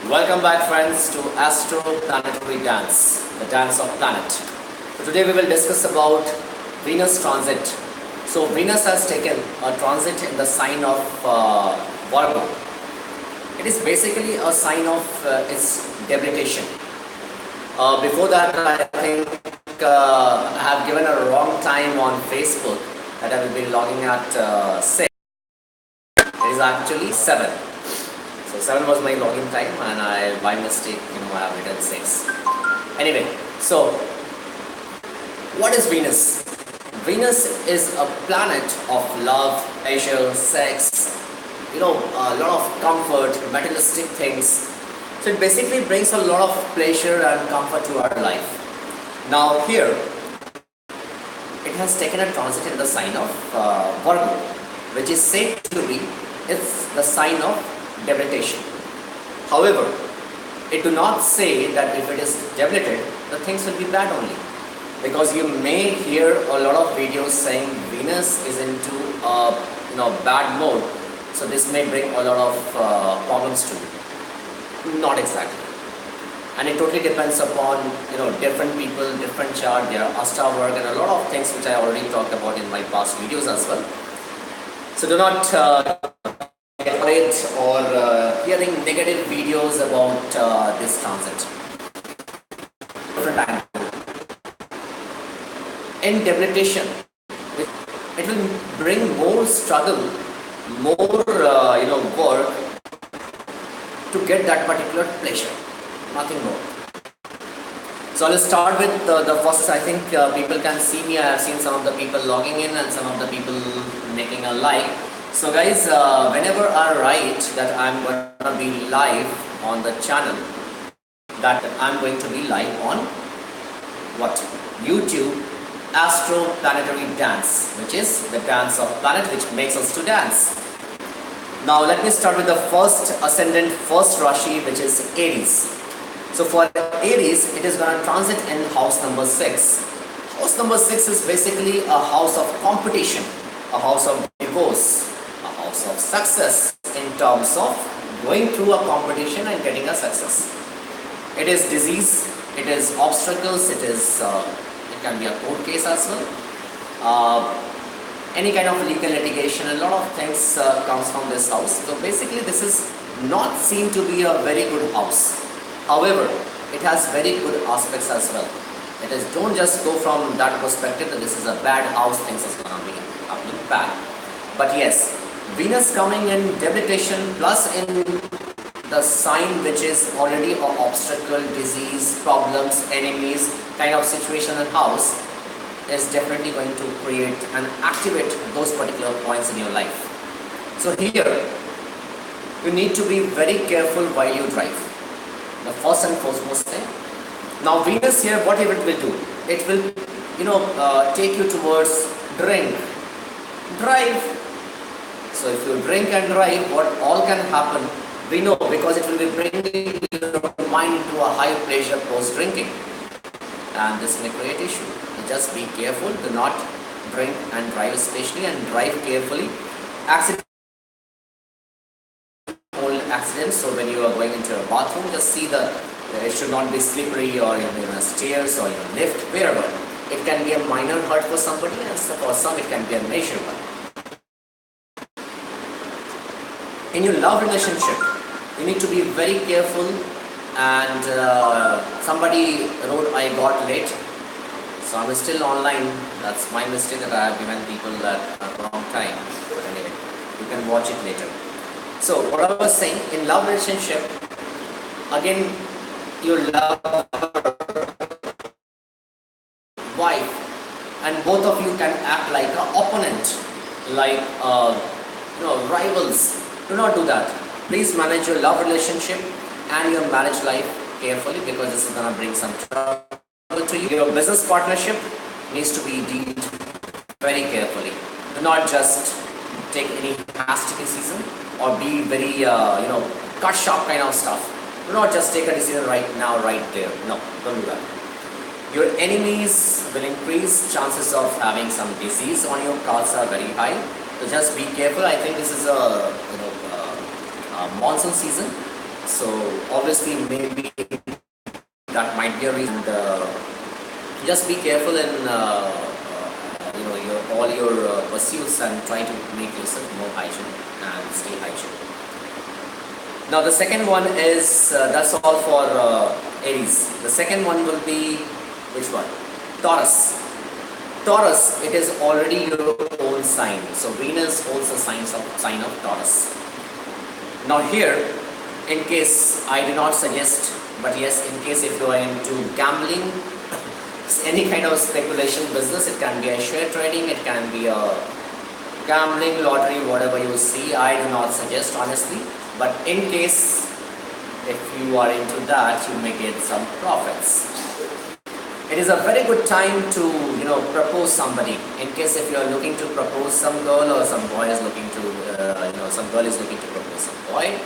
Welcome back, friends, to Astro-Planetary Dance, the dance of planet. So today we will discuss about Venus transit. So Venus has taken a transit in the sign of Virgo. It is basically a sign of its debilitation. Before that, I think I have given a wrong time on Facebook that I will be logging at 6. It is actually 7. So 7 was my login time, and I by mistake I have written 6. Anyway, so what is Venus? Venus is a planet of love, pleasure, sex, a lot of comfort, materialistic things. So it basically brings a lot of pleasure and comfort to our life. Now here, it has taken a transit in the sign of Virgo, which is said to be it's the sign of debilitation. However, it do not say that if it is debilited, the things will be bad only. Because you may hear a lot of videos saying Venus is into bad mode, so this may bring a lot of problems to you. Not exactly. And it totally depends upon different people, different chart, their astral work, and a lot of things which I already talked about in my past videos as well. So do not get worried or hearing negative videos about this transit. Different angle. In debilitation, it will bring more struggle, more work to get that particular pleasure. Nothing more. So I'll start with the first. I think people can see me. I have seen some of the people logging in and some of the people making a like. So guys, whenever I write that I'm going to be live on the channel, that I'm going to be live on what? YouTube Astro-Planetary Dance, which is the dance of planet which makes us to dance. Now let me start with the first ascendant, first Rashi, which is Aries. So for Aries, it is going to transit in house number 6. House number 6 is basically a house of competition, a house of divorce, a house of success in terms of going through a competition and getting a success. It is disease, it is obstacles, it can be a court case as well. Any kind of legal litigation, a lot of things comes from this house. So basically this is not seen to be a very good house. However, it has very good aspects as well. It is, don't just go from that perspective that this is a bad house, things are going to be happening bad. But yes, Venus coming in debilitation plus in the sign which is already an obstacle, disease, problems, enemies kind of situation and house is definitely going to create and activate those particular points in your life. So here, you need to be very careful while you drive. The first and foremost thing. Now Venus here, what it will do? It will, take you towards drink, drive. So if you drink and drive, what all can happen, we know, because it will be bringing your mind into a high pleasure post drinking. And this may create issue. Just be careful, do not drink and drive especially, and drive carefully. Accidents, so when you are going into a bathroom, just see it should not be slippery or stairs or lift, wherever. It can be a minor hurt for somebody, and for some it can be a major one. In your love relationship, you need to be very careful. And somebody wrote, I got late, so I'm still online. That's my mistake that I have given people that wrong time. But anyway, you can watch it later. So what I was saying, in love relationship, again, you love wife, and both of you can act like an opponent, like rivals. Do not do that. Please manage your love relationship and your marriage life carefully, because this is going to bring some trouble to you. Your business partnership needs to be dealt very carefully. Do not just take any hasty decision or be very cut sharp kind of stuff. Do not just take a decision right now, right there. No, don't do that. Your enemies will increase. Chances of having some disease on your cards are very high. So just be careful. I think this is a monsoon season. So obviously maybe that might be a reason. Just be careful in all your pursuits and try to make yourself more hygienic and stay hygienic. Now the second one is, that's all for Aries. The second one will be, which one? Taurus. Taurus, it is already your own sign. So Venus holds the sign of Taurus. Now here, in case, I do not suggest, but yes, in case if you are into gambling, any kind of speculation business, it can be a share trading, it can be a gambling, lottery, whatever you see, I do not suggest honestly. But in case if you are into that, you may get some profits. It is a very good time to propose somebody. In case if you are looking to propose some girl, or some boy is looking to some girl is looking to propose some boy,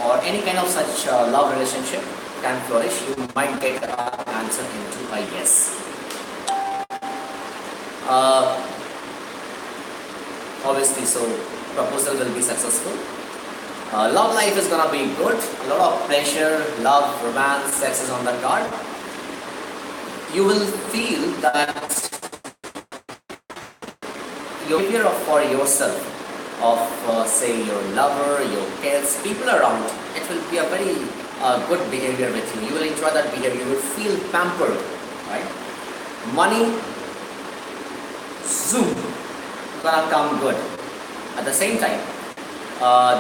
or any kind of such love relationship can flourish, you might get an answer into a yes. Obviously, so proposal will be successful. Love life is gonna be good. A lot of pleasure, love, romance, sex is on the card. You will feel that your behavior for yourself, of say your lover, your kids, people around, it will be a very good behavior with you. You will enjoy that behavior. You will feel pampered, right? Money, zoom, gonna come good. At the same time,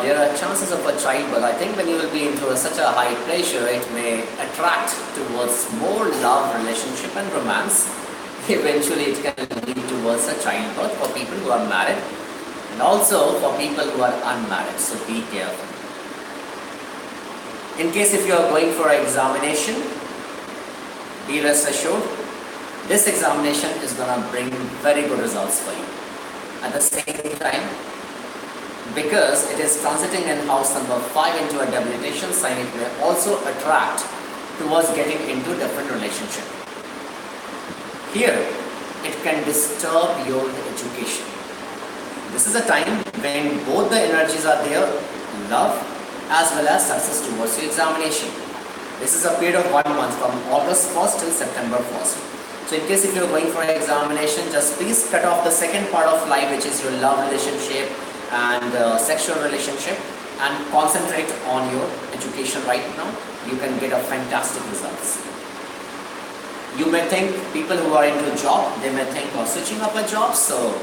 there are chances of a childbirth. I think when you will be into such a high pleasure, it may attract towards more love, relationship and romance. Eventually it can lead towards a childbirth for people who are married, and also for people who are unmarried, so be careful. In case if you are going for an examination, be rest assured, this examination is going to bring very good results for you. At the same time, because it is transiting in house number 5 into a debilitation sign, it may also attract towards getting into different relationship. Here, it can disturb your education. This is a time when both the energies are there, love as well as success towards your examination. This is a period of 1 month from August 1st till September 1st. So in case if you are going for an examination, just please cut off the second part of life, which is your love relationship and sexual relationship, and concentrate on your education right now. You can get a fantastic results. You may think, people who are into job, they may think of switching up a job. So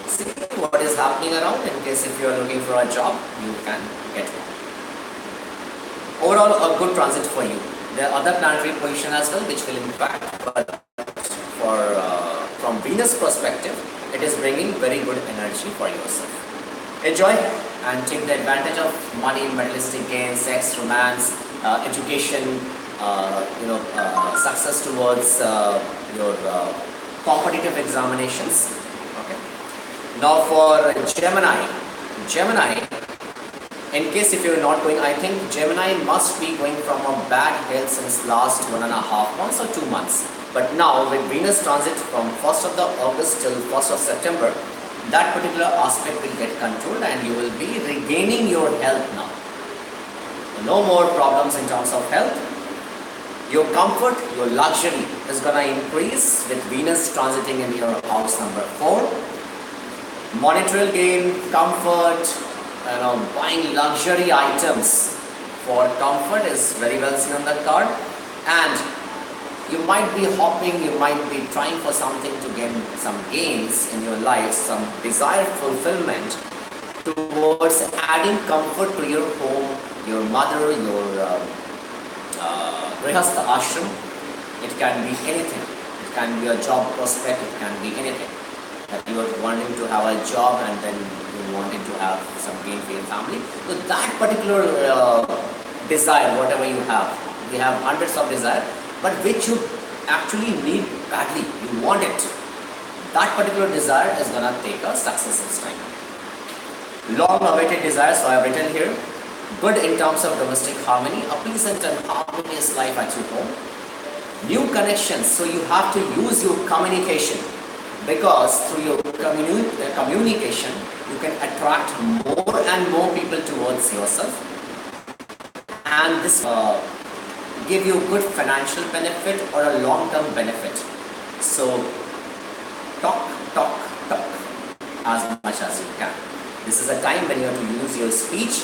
see what is happening around. In case if you are looking for a job, you can get one. Overall, a good transit for you. There are other planetary position as well which will impact, but from Venus perspective, it is bringing very good energy for yourself. Enjoy and take the advantage of money, materialistic gain, sex, romance, education, success towards your competitive examinations. Okay. Now for Gemini, in case if you're not going, I think Gemini must be going from a bad health since last 1.5 months or 2 months. But now with Venus transit from 1st of August till 1st of September, that particular aspect will get controlled and you will be regaining your health now. No more problems in terms of health. Your comfort, your luxury is going to increase with Venus transiting in your house number 4. Monetary gain, comfort, buying luxury items for comfort is very well seen on that card. And you might be hopping, you might be trying for something to gain some gains in your life, some desired fulfillment towards adding comfort to your home, your mother, your grihastha ashram. It can be anything. It can be a job prospect, it can be anything. That you are wanting to have a job and then you wanting to have some gain for your family. So that particular desire, whatever you have, we have hundreds of desires, but which you actually need badly, you want it. That particular desire is going to take a success this time. Long awaited desire, so I have written here, good in terms of domestic harmony, a pleasant and harmonious life at your home. New connections, so you have to use your communication, because through your communication, you can attract more and more people towards yourself. and this give you good financial benefit or a long-term benefit. So talk as much as you can. This is a time when you have to use your speech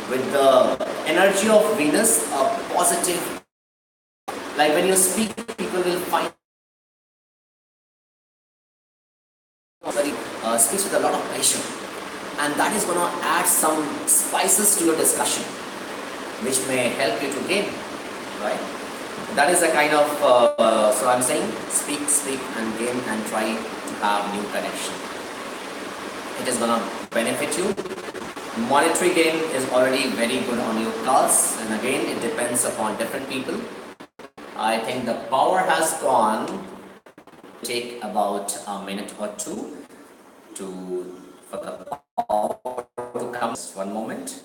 with the energy of Venus, a positive. Like when you speak, people will find speaks with a lot of passion, and that is going to add some spices to your discussion, which may help you to gain, right? That is a kind of, so I'm saying speak and gain and try to have new connection. It is going to benefit you. Monetary gain is already very good on your cards, and again it depends upon different people. I think the power has gone. Take about a minute or two for the power to come. Just one moment.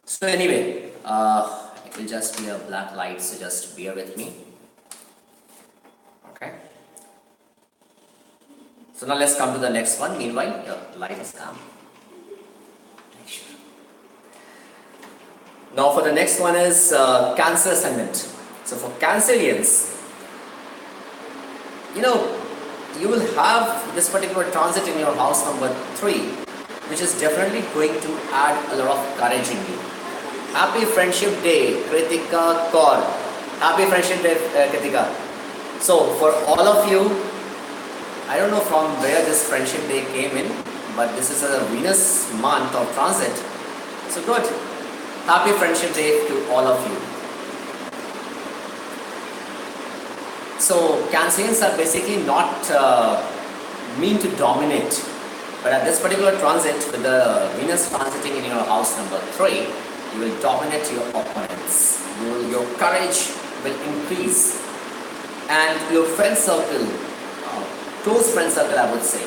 So anyway, it will just be a black light, so just bear with me. Okay. So now let's come to the next one. Meanwhile, the light is calm. Sure. Now for the next one is Cancer ascendant. So for Cancerians, you will have this particular transit in your house number 3, which is definitely going to add a lot of courage in you. Happy Friendship Day, Kritika Kaur. Happy Friendship Day, Kritika. So for all of you, I don't know from where this Friendship Day came in, but this is a Venus month of transit. So good. Happy Friendship Day to all of you. So Cancerians are basically not mean to dominate, but at this particular transit, with the Venus transiting in your house number 3, you will dominate your opponents. Your courage will increase, and your friend circle, close friend circle, I would say,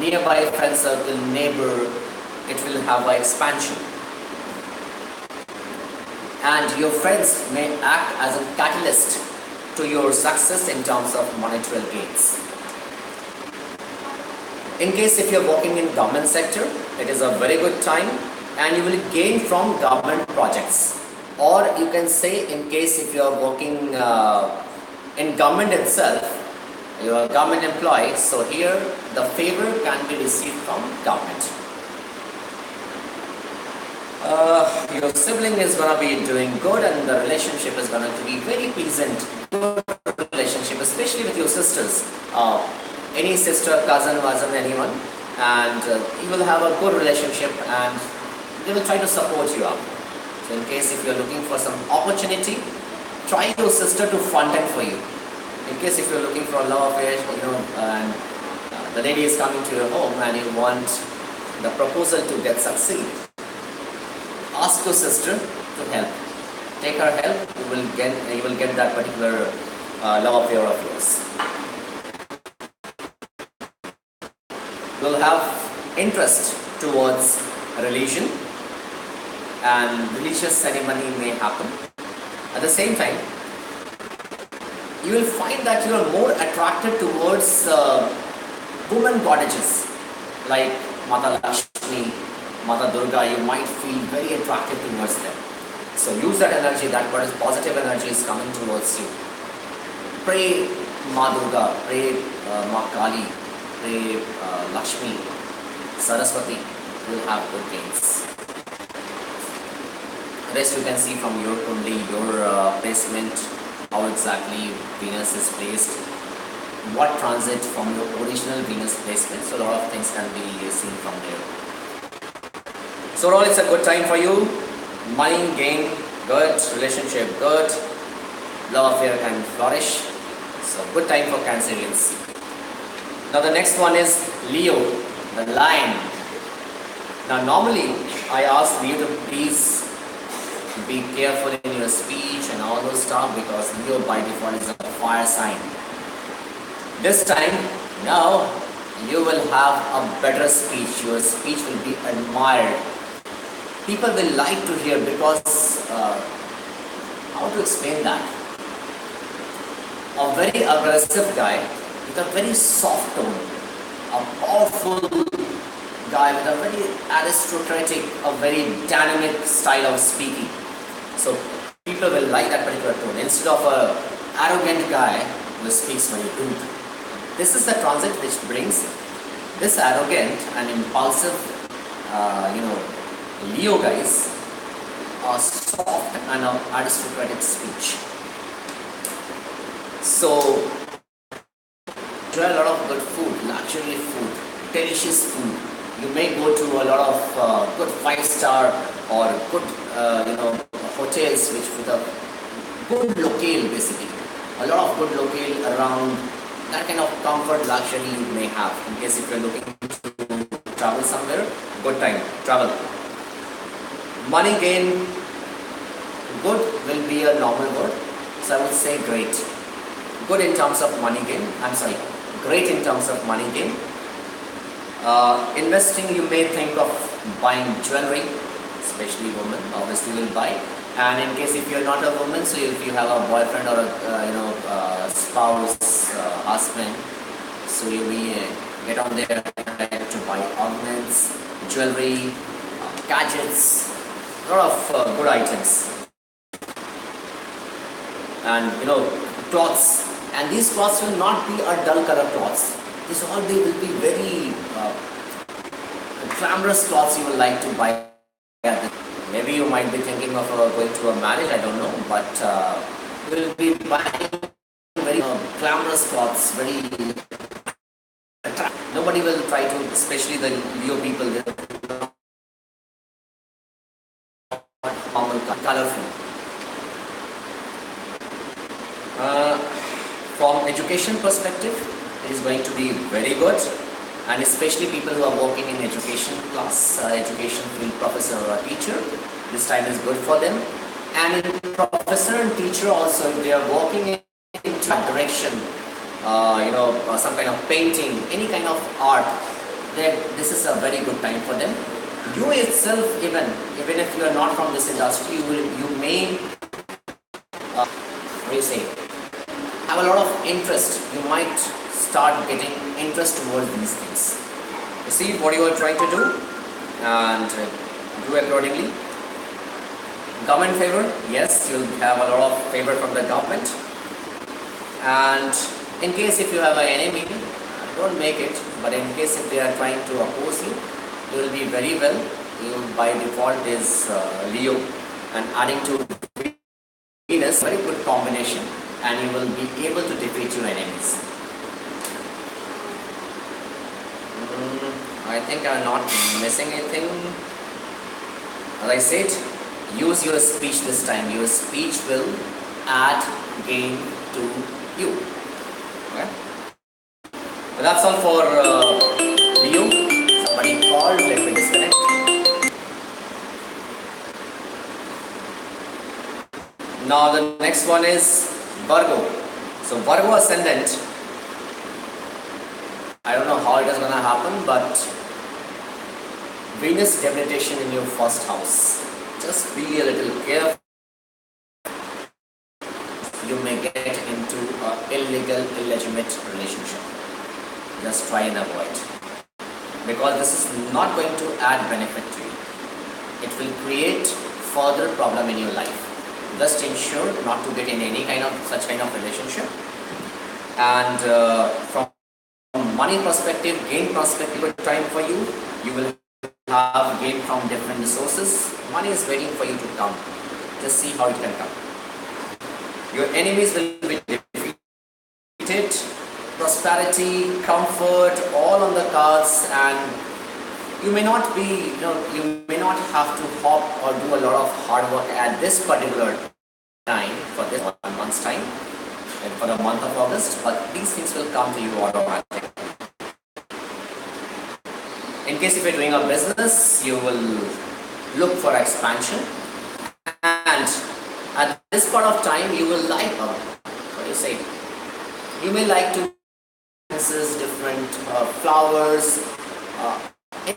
nearby friend circle, neighbor, it will have an expansion, and your friends may act as a catalyst to your success in terms of monetary gains. In case if you are working in government sector, it is a very good time, and you will gain from government projects. Or you can say, in case if you are working in government itself, you are a government employee, so here the favor can be received from government. Your sibling is going to be doing good, and the relationship is going to be very pleasant, good relationship, especially with your sisters, any sister, cousin, anyone, and you will have a good relationship, and they will try to support you up. So in case if you are looking for some opportunity, try your sister to front end for you. In case if you are looking for a love affair, and the lady is coming to your home and you want the proposal to get succeed, ask your sister to help. Take her help, you will get that particular love affair of yours. You will have interest towards religion, and religious ceremony may happen. At the same time, you will find that you are more attracted towards women goddesses like Mata Lakshmi, Mata Durga. You might feel very attracted towards them. So use that energy, that positive energy is coming towards you. Pray Ma Durga, pray Ma Kali, pray Lakshmi, Saraswati. You will have good gains. Rest you can see from your kundi, your placement, how exactly Venus is placed, what transit from your original Venus placement. So a lot of things can be seen from there. So overall, it's a good time for you. Money gain, good. Relationship, good. Love affair can flourish. So good time for Cancerians. Now the next one is Leo, the lion. Now normally I ask Leo to please be careful in your speech and all those stuff, because Leo by default is a fire sign. This time, now you will have a better speech. Your speech will be admired. People will like to hear, because how to explain that? A very aggressive guy with a very soft tone, a powerful guy with a very aristocratic, a very dynamic style of speaking. So people will like that particular tone instead of a arrogant guy who speaks very rude. This is the transit which brings this arrogant and impulsive, Leo guys are soft and aristocratic speech. So enjoy a lot of good food, luxury food, delicious food. You may go to a lot of good 5-star or good hotels which with a good locale basically. A lot of good locale around. That kind of comfort, luxury you may have in case if you're looking to travel somewhere. Good time, travel. Money gain, good will be a normal word. So I would say great. Good in terms of money gain. Great in terms of money gain. Investing, you may think of buying jewelry, especially women obviously will buy. And in case if you're not a woman, so if you have a boyfriend or a spouse, husband, so you may get on there to buy ornaments, jewelry, gadgets, a lot of good items, and cloths. And these cloths will not be a dull color cloths. These all they will be very glamorous cloths you will like to buy. Maybe you might be thinking of going to a marriage, I don't know, but you will be buying very glamorous clothes, very attractive. Nobody will try to, especially the Leo people, they are not normal, colorful. From education perspective, it is going to be very good. And especially people who are working in education class, education field, professor or a teacher, this time is good for them. And in professor and teacher also, if they are working into that direction, some kind of painting, any kind of art, then this is a very good time for them. You itself, even if you are not from this industry, you may, have a lot of interest. You might start getting interest towards these things. You see what you are trying to do and do accordingly. Government favor, yes, you'll have a lot of favor from the government. And in case if you have an enemy, don't make it, but in case if they are trying to oppose you, you will be very well. You by default is Leo, and adding to Venus, very good combination, and you will be able to defeat your enemies. I think I'm not missing anything. As I said, use your speech this time. Your speech will add gain to you. Okay? But that's all for Leo. Somebody called, let me disconnect. Now the next one is Virgo. So Virgo ascendant. I don't know how it is going to happen, but Venus debilitation in your first house. Just be a little careful. You may get into an illegal, illegitimate relationship. Just try and avoid. Because this is not going to add benefit to you. It will create further problem in your life. Just ensure not to get in any kind of such kind of relationship. And from money perspective, gain perspective, good time for you. You will have gain from different sources. Money is waiting for you to come. Just see how it can come. Your enemies will be defeated. Prosperity, comfort, all on the cards, and you may not be, you may not have to hop or do a lot of hard work at this particular time for this 1 month's time and for the month of August, but these things will come to you automatically. In case if you're doing a business, you will look for expansion, and at this part of time you will like, you may like to different flowers,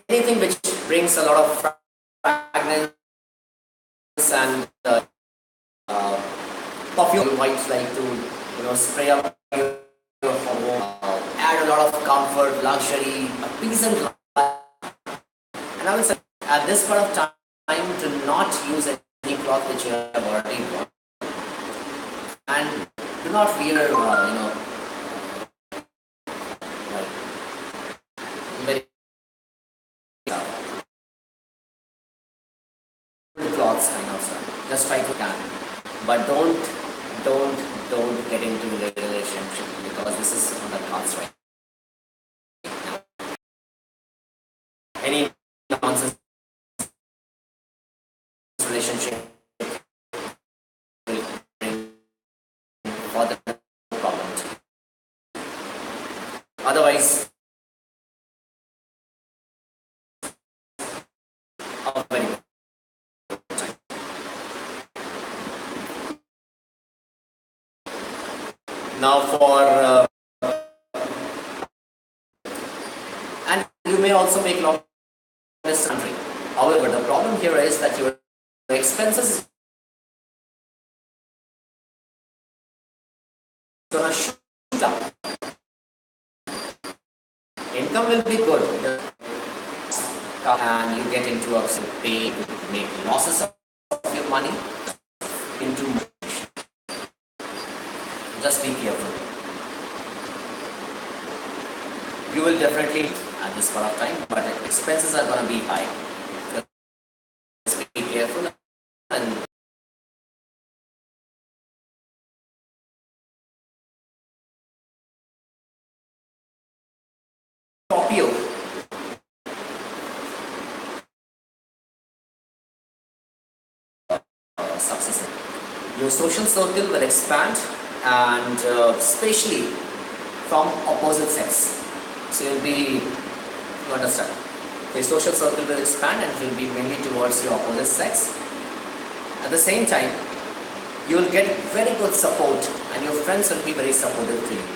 anything which brings a lot of fragrance and perfume. You might like to spray up your home, add a lot of comfort, luxury, peace and life. And I would say at this part of time, do not use any cloth which you have already worn, and do not wear, like very clothes kind of stuff. Just try to can, but don't get into a relationship, because this is on the cards right now. Any nonsense relationship will bring further problems. Otherwise, a very good time. Now for and you may also make long distance country. However, the problem here is that your expenses gonna shoot up. Income will be good, and you get into a pay to make losses of your money into. Just be careful. You will definitely at this point of time, but expenses are gonna be high. Just be careful and Scorpio. Success. Your social circle will expand, and especially from opposite sex. So you'll be, you understand, your social circle will expand and it will be mainly towards your opposite sex. At the same time, you will get very good support, and your friends will be very supportive to you.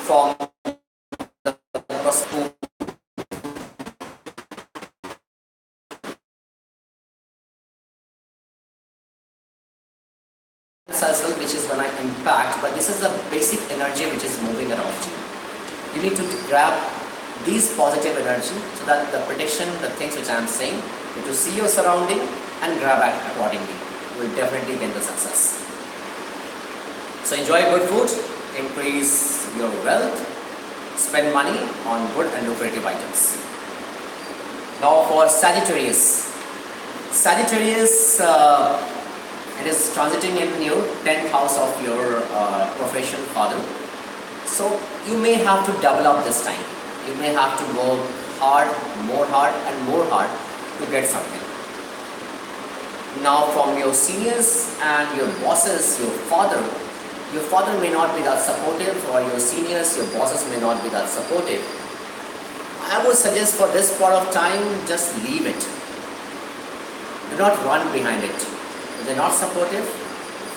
From the person as well, which is going to impact, but this is the basic energy which is moving around you. You need to grab these positive energy, so that the prediction, the things which I am saying, you to see your surrounding and grab it accordingly. You will definitely get the success. So enjoy good food, increase your wealth, spend money on good and lucrative items. Now for Sagittarius. Sagittarius, it is transiting in your 10th house of your profession, father. So you may have to double up this time. You may have to work hard and more hard to get something. Now from your seniors and your bosses, your father may not be that supportive, or your seniors, your bosses may not be that supportive. I would suggest for this part of time, just leave it. Do not run behind it. If they're not supportive,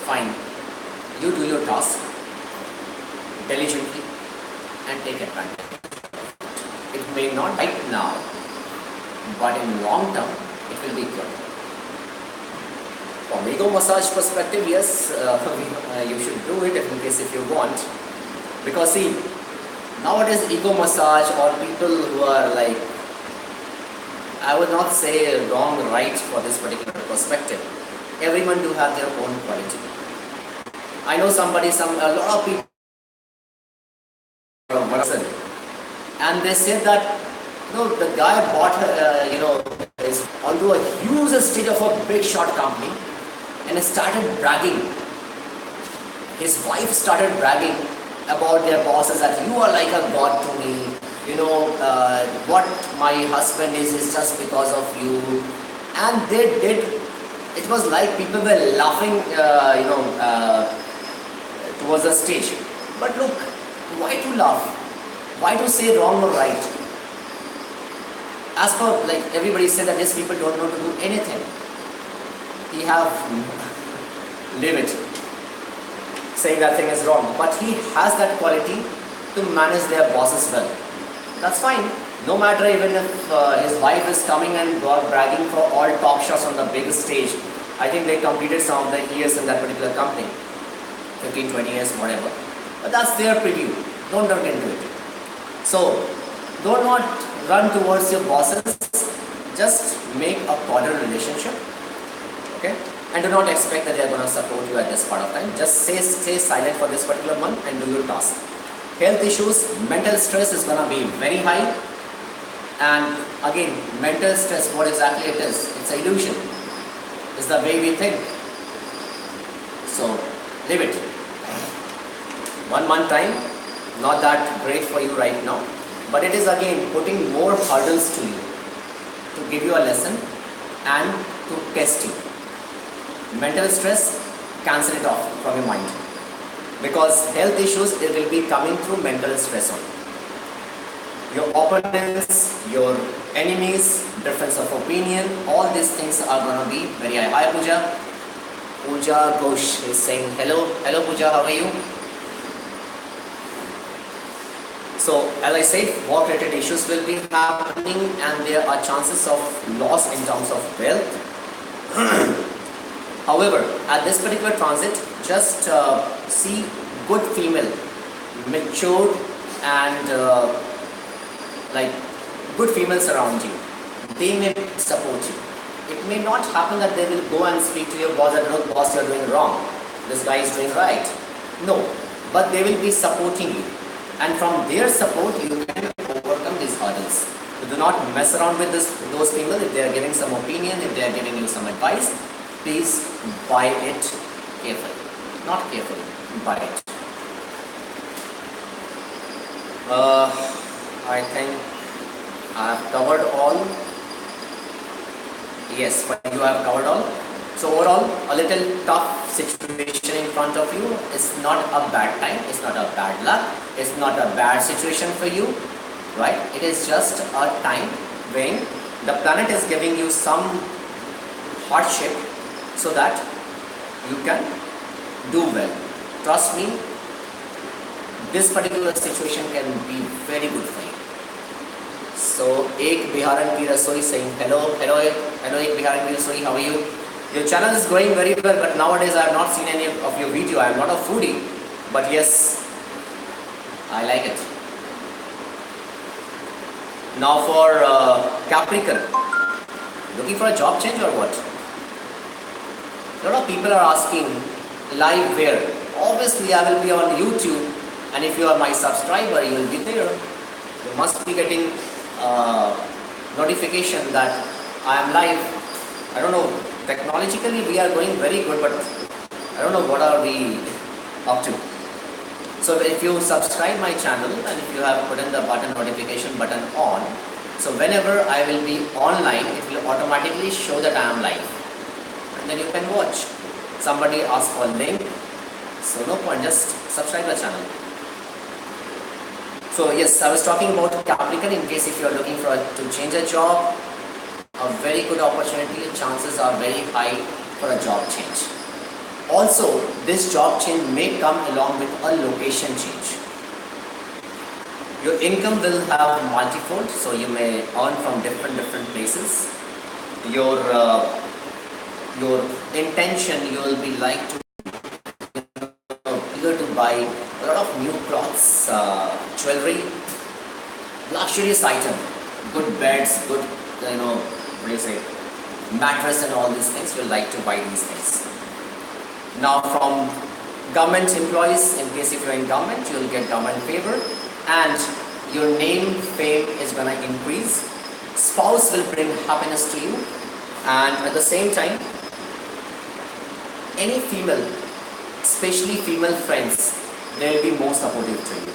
fine. You do your task diligently and take advantage. It may not right now, but in long term, it will be good. From ego massage perspective, yes, you should do it in case if you want. Because see, nowadays ego massage, or people who are like, I would not say wrong or right for this particular perspective. Everyone do have their own quality. I know a lot of people, and they said that, the guy bought, is onto a huge stage of a big shot company, and started bragging. His wife started bragging about their bosses, that you are like a god to me. What my husband is just because of you. And they did. It was like people were laughing, towards the stage. But look, why to laugh? Why to say wrong or right? As for, like, everybody said that these people don't know to do anything. He have live it, saying that thing is wrong. But he has that quality to manage their bosses well. That's fine. No matter even if his wife is coming and bragging for all top shots on the biggest stage. I think they completed some of the years in that particular company. 15, 20 years, whatever. But that's their preview. Don't get into it. So, do not run towards your bosses. Just make a cordial relationship, okay? And do not expect that they are going to support you at this part of time. Just stay silent for this particular month and do your task. Health issues, mental stress is going to be very high. And again, mental stress, what exactly it is? It's an illusion. It's the way we think. So, leave it. 1 month time, not that great for you right now. But it is again putting more hurdles to you, to give you a lesson and to test you. Mental stress, cancel it off from your mind. Because health issues, it will be coming through mental stress only. Your opponents, your enemies, difference of opinion, all these things are going to be very high. Hi Pooja. Pooja Ghosh is saying hello. Hello Pooja, how are you? So as I said, work-related issues will be happening and there are chances of loss in terms of wealth. However, at this particular transit, just see good female, matured and like good females around you. They may support you. It may not happen that they will go and speak to your boss and look, boss, you're doing wrong. This guy is doing right. No, but they will be supporting you. And from their support, you can overcome these hurdles. So do not mess around with those people. If they are giving some opinion, if they are giving you some advice, please buy it carefully. Not carefully, buy it. I think I have covered all. Yes, but you have covered all. So overall, a little tough situation in front of you. It's not a bad time. It's not a bad luck. It's not a bad situation for you, right? It is just a time when the planet is giving you some hardship so that you can do well. Trust me, this particular situation can be very good for you. So, Ek Biharan Ki Rasoi saying hello, Ek Biharan Ki Rasoi, how are you? Your channel is going very well, but nowadays I have not seen any of your video. I am not a foodie, but yes, I like it. Now for Capricorn, looking for a job change or what? A lot of people are asking, live where? Obviously, I will be on YouTube, and if you are my subscriber, you will be there. You must be getting notification that I am live. I don't know, technologically we are going very good, but I don't know what are we up to. So if you subscribe my channel and if you have put in the notification button on, so whenever I will be online, it will automatically show that I am live. And then you can watch. Somebody asked for a link, so no point, just subscribe the channel. So yes, I was talking about Capricorn. In case if you are looking to change a job, a very good opportunity, chances are very high for a job change. Also, this job change may come along with a location change. Your income will have multifold, so you may earn from different places. Your intention, you will be like to eager to buy a lot of new clothes, jewelry, luxurious item, good beds, good mattress and all these things. You'll like to buy these things. Now from government employees, in case if you're in government, you'll get government favor and your name, fame is going to increase. Spouse will bring happiness to you, and at the same time, any female, especially female friends, they will be more supportive to you.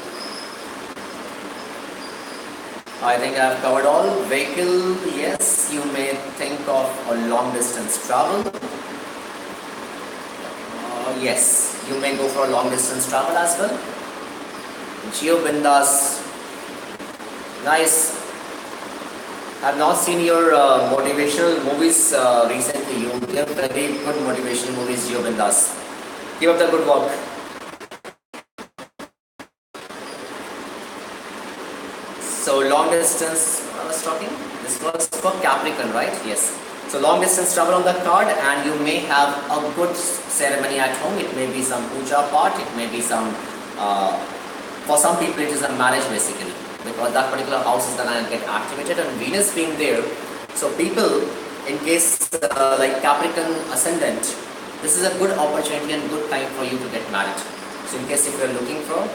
I think I have covered all. Vehicle, yes, you may think of a long distance travel. Yes, you may go for a long distance travel as well. Geo Bindas, nice. I have not seen your motivational movies recently. You give very good motivational movies, Geo Bindas. Keep up the good work. So long distance, I was talking, this was for Capricorn, right? Yes. So long distance travel on the card, and you may have a good ceremony at home. It may be some puja part, it may be some, for some people it is a marriage basically, because that particular house is going to get activated and Venus being there. So people In case like Capricorn ascendant, this is a good opportunity and good time for you to get married. So in case if you are looking for,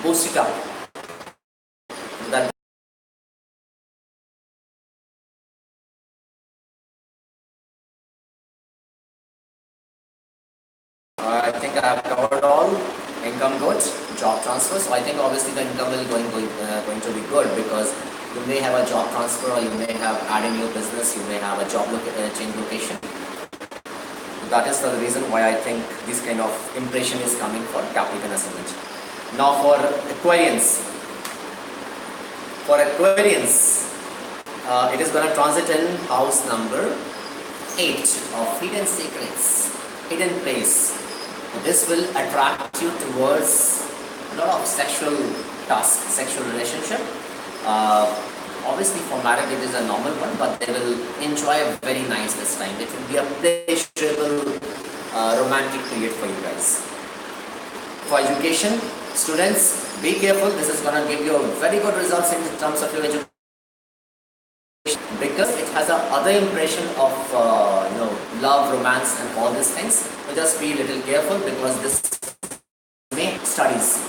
boost it up. That I think I have covered all. Income good, job transfer. So I think obviously the income will going to be good, because you may have a job transfer, or you may have added new business, you may have a job change location. So that is the reason why I think this kind of impression is coming for Capricorn ascendant. Now for Aquarians. For Aquarians, it is going to transit in house number 8 of hidden secrets, hidden place. This will attract you towards a lot of sexual tasks, sexual relationship. Obviously for marriage it is a normal one, but they will enjoy a very nice this time. It will be a pleasurable romantic period for you guys. For education, students, be careful. This is going to give you very good results in terms of your education, because it has a other impression of love, romance and all these things. So just be a little careful, because this may studies.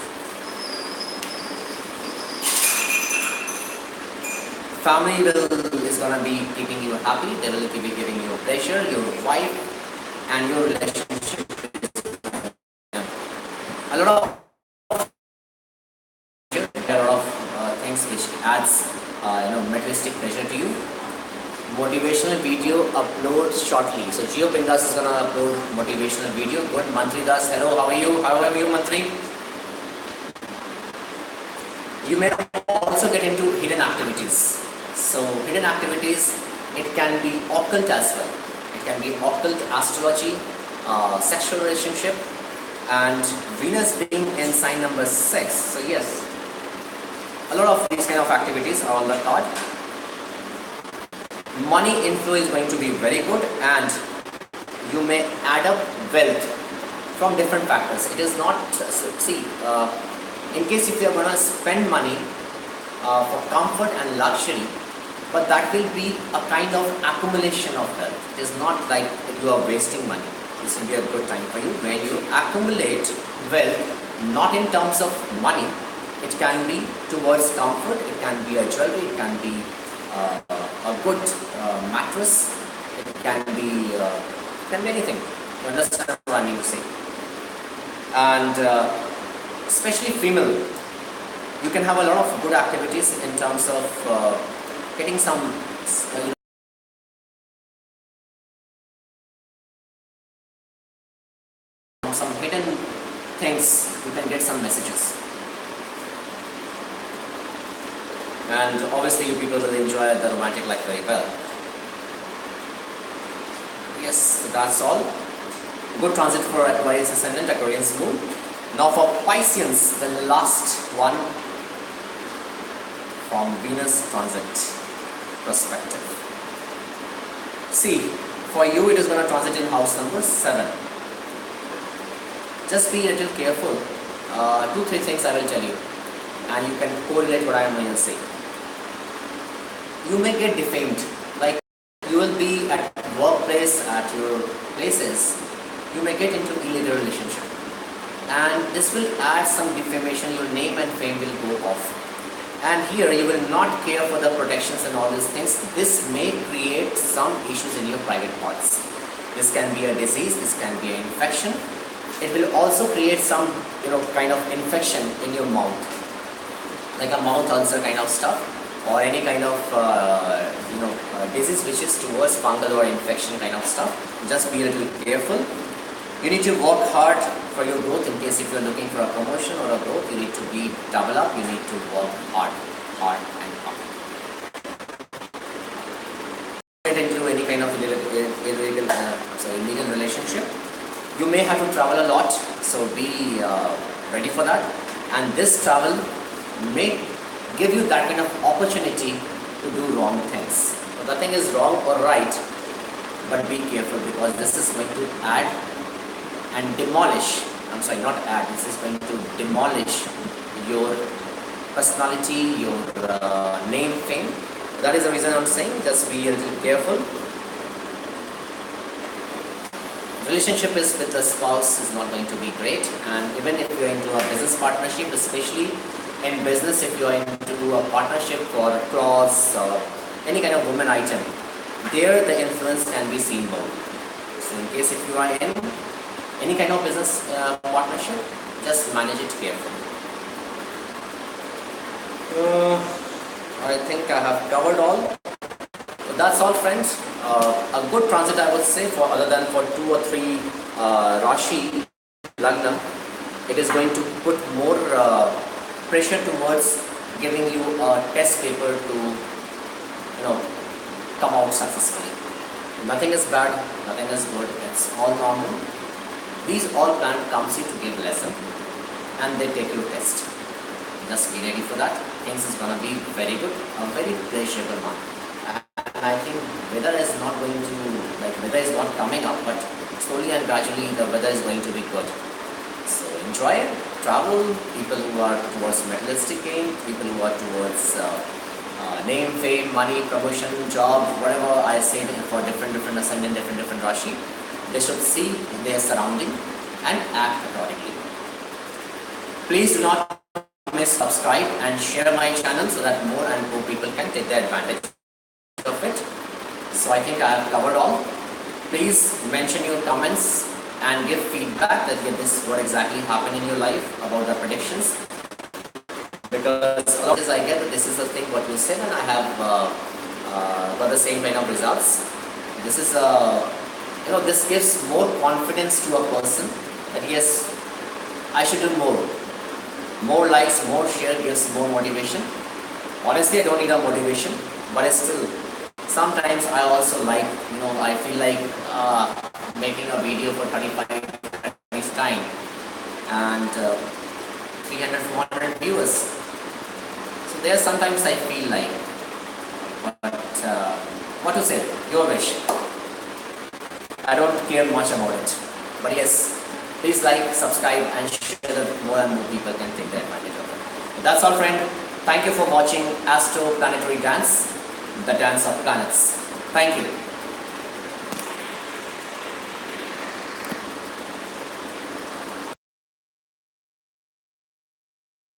Family is going to be keeping you happy. They will be giving you pleasure. Your wife and your relationship is a lot of things which adds materialistic pleasure to you. Motivational video upload shortly. So Geo Pindas is going to upload motivational video. Good. Mantri Das, hello, how are you? How are you, Mantri? You may also get into hidden activities. So hidden activities, it can be occult as well. It can be occult, astrology, sexual relationship, and Venus being in sign number 6. So yes, a lot of these kind of activities are on the card. Money inflow is going to be very good, and you may add up wealth from different factors. It is not, in case if you are going to spend money for comfort and luxury, but that will be a kind of accumulation of wealth. It is not like you are wasting money. This will be a good time for you when you accumulate wealth, not in terms of money. It can be towards comfort, it can be a jewelry, it can be a good mattress, it can be anything. You understand what I mean to say? And especially female, you can have a lot of good activities in terms of getting some hidden things. You can get some messages, and obviously you people will enjoy the romantic life very well. Yes, so that's all. Good transit for Aquarius ascendant, Aquarius moon. Now for Pisceans, the last one from Venus transit perspective. See, for you it is going to transit in house number 7. Just be a little careful. 2-3 things I will tell you, and you can correlate what I am going to say. You may get defamed, like you will be at workplace, at your places, you may get into illegal relationship, and this will add some defamation. Your name and fame will go off, and here you will not care for the protections and all these things. This may create some issues in your private parts. This can be a disease, this can be an infection. It will also create some kind of infection in your mouth, like a mouth ulcer kind of stuff, or any kind of disease which is towards fungal or infection kind of stuff. Just be a little careful. You need to work hard for your growth. In case if you are looking for a promotion or a growth, you need to be double up. You need to work hard and hard. Get into any kind of illegal relationship. You may have to travel a lot, so be ready for that. And this travel may give you that kind of opportunity to do wrong things. So nothing is wrong or right, but be careful, because this is going to add and demolish, this is going to demolish your personality, your name, fame. That is the reason I'm saying, just be a little careful. relationship is with the spouse is not going to be great, and even if you're into a business partnership, especially in business, if you're into a partnership for clothes or any kind of woman item, there the influence can be seen more. So in case if you are in any kind of business partnership, just manage it carefully. I think I have covered all. So that's all, friends. A good transit, I would say, for other than for 2 or 3 Rashi Lagna, it is going to put more pressure towards giving you a test paper to come out successfully. Nothing is bad, nothing is good, it's all normal. These all planet comes here to give lesson, and they take your test. Just be ready for that. Things is gonna be very good, a very pleasurable month. And I think weather is not going to, weather is not coming up, but slowly and gradually the weather is going to be good. So enjoy it, travel, people who are towards materialistic gain, people who are towards name, fame, money, promotion, job, whatever I say for different ascendant, different Rashi, they should see their surrounding and act accordingly. Please do not miss subscribe and share my channel so that more and more people can take the advantage of it. So I think I have covered all. Please mention your comments and give feedback that this is what exactly happened in your life about the predictions. Because a lot of I get that this is the thing what you said, and I have got the same kind of results. This is this gives more confidence to a person that yes, I should do more. More likes, more share gives more motivation. Honestly, I don't need a motivation, but I still sometimes I also like, I feel like making a video for 35 minutes time and 300, 400 viewers. So there sometimes I feel like, but what to say, your wish. I don't care much about it. But yes, please like, subscribe and share that more and more people can take the advantage of it. That's all, friend. Thank you for watching Astro Planetary Dance, the dance of planets. Thank you.